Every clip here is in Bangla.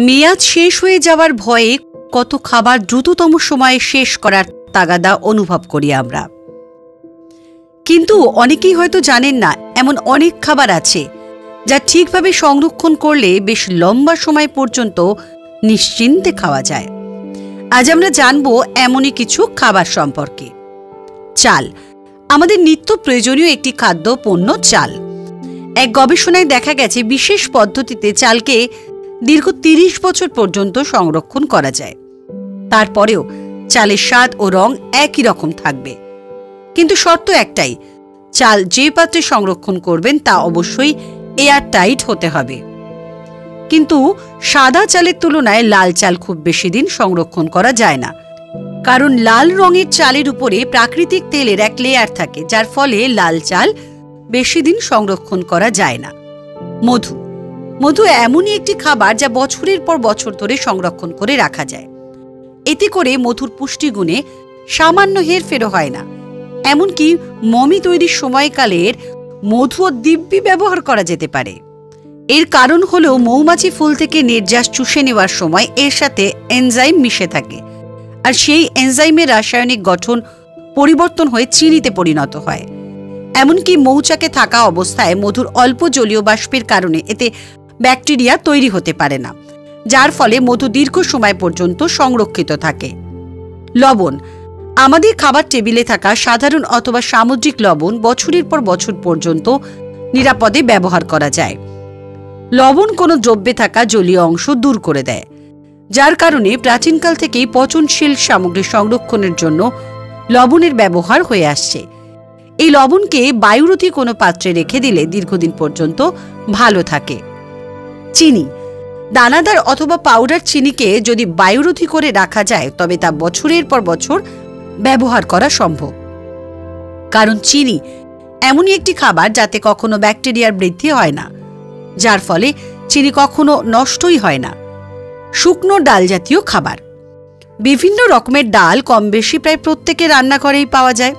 মেয়াদ শেষ হয়ে যাওয়ার ভয়ে কত খাবার দ্রুততম সময়ে শেষ করার তাগাদা অনুভব করি আমরা। কিন্তু অনেকেই হয়তো জানেন না, এমন অনেক খাবার আছে যা ঠিকভাবে সংরক্ষণ করলে বেশ লম্বা সময় পর্যন্ত নিশ্চিন্তে খাওয়া যায়। আজ আমরা জানবো এমনই কিছু খাবার সম্পর্কে। চাল আমাদের নিত্য প্রয়োজনীয় একটি খাদ্য পণ্য। চাল, এক গবেষণায় দেখা গেছে বিশেষ পদ্ধতিতে চালকে দীর্ঘ 30 বছর পর্যন্ত সংরক্ষণ করা যায়। তারপরেও চালের স্বাদ ও রং একই রকম থাকবে। কিন্তু শর্ত একটাই, চাল যে পাত্রে সংরক্ষণ করবেন তা অবশ্যই এয়ার টাইট হতে হবে। কিন্তু সাদা চালের তুলনায় লাল চাল খুব বেশি দিন সংরক্ষণ করা যায় না, কারণ লাল রঙের চালের উপরে প্রাকৃতিক তেলের এক লেয়ার থাকে, যার ফলে লাল চাল বেশি দিন সংরক্ষণ করা যায় না। মধু, মধু এমনই একটি খাবার যা বছরের পর বছর ধরে সংরক্ষণ করে রাখা যায়। এতে করে মধুর পুষ্টিগুণে সামান্য হেরফেরও হয় না। এমনকি মমি তৈরির সময়কালের মধু ও দিব্যি ব্যবহার করা যেতে পারে। এর কারণ হলো মৌমাছি ফুল থেকে নির্যাস চুষে নেওয়ার সময় এর সাথে এনজাইম মিশে থাকে, আর সেই এনজাইমের রাসায়নিক গঠন পরিবর্তন হয়ে চিনিতে পরিণত হয়। এমনকি মৌচাকে থাকা অবস্থায় মধুর অল্প জলীয় বাষ্পের কারণে এতে ব্যাকটেরিয়া তৈরি হতে পারে না, যার ফলে মধু দীর্ঘ সময় পর্যন্ত সংরক্ষিত থাকে। লবণ, আমাদের খাবার টেবিলে থাকা সাধারণ অথবা সামুদ্রিক লবণ বছরের পর বছর পর্যন্ত নিরাপদে ব্যবহার করা যায়। লবণ কোনো দ্রব্যে থাকা জলীয় অংশ দূর করে দেয়, যার কারণে প্রাচীনকাল থেকেই পচনশীল সামগ্রী সংরক্ষণের জন্য লবণের ব্যবহার হয়ে আসছে। এই লবণকে বায়ুরোধী কোনো পাত্রে রেখে দিলে দীর্ঘদিন পর্যন্ত ভালো থাকে। চিনি, দানাদার অথবা পাউডার চিনিকে যদি বায়ুরোধী করে রাখা যায় তবে তা বছরের পর বছর ব্যবহার করা সম্ভব, কারণ চিনি এমনই একটি খাবার যাতে কখনো ব্যাকটেরিয়ার বৃদ্ধি হয় না, যার ফলে চিনি কখনো নষ্টই হয় না। শুকনো ডাল জাতীয় খাবার, বিভিন্ন রকমের ডাল কম বেশি প্রায় প্রত্যেকের রান্নাঘরেই পাওয়া যায়,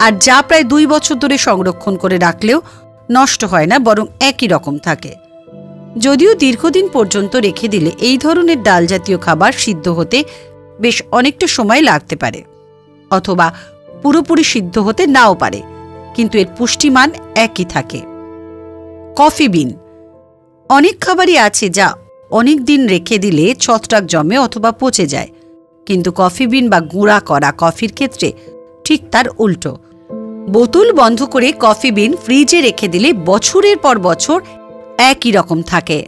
আর যা প্রায় 2 বছর ধরে সংরক্ষণ করে রাখলেও নষ্ট হয় না, বরং একই রকম থাকে। যদিও দীর্ঘদিন পর্যন্ত রেখে দিলে এই ধরনের ডাল জাতীয় খাবার সিদ্ধ হতে বেশ অনেকটা সময় লাগতে পারে, অথবা পুরোপুরি সিদ্ধ হতে নাও পারে, কিন্তু এর পুষ্টিমান একই থাকে। কফি বিন, অনেক খাবারই আছে যা অনেক দিন রেখে দিলে ছত্রাক জমে অথবা পচে যায়, কিন্তু কফি বিন বা গুঁড়া করা কফির ক্ষেত্রে ঠিক তার উল্টো। বোতল বন্ধ করে কফি বিন ফ্রিজে রেখে দিলে বছরের পর বছর একই রকম থাকে।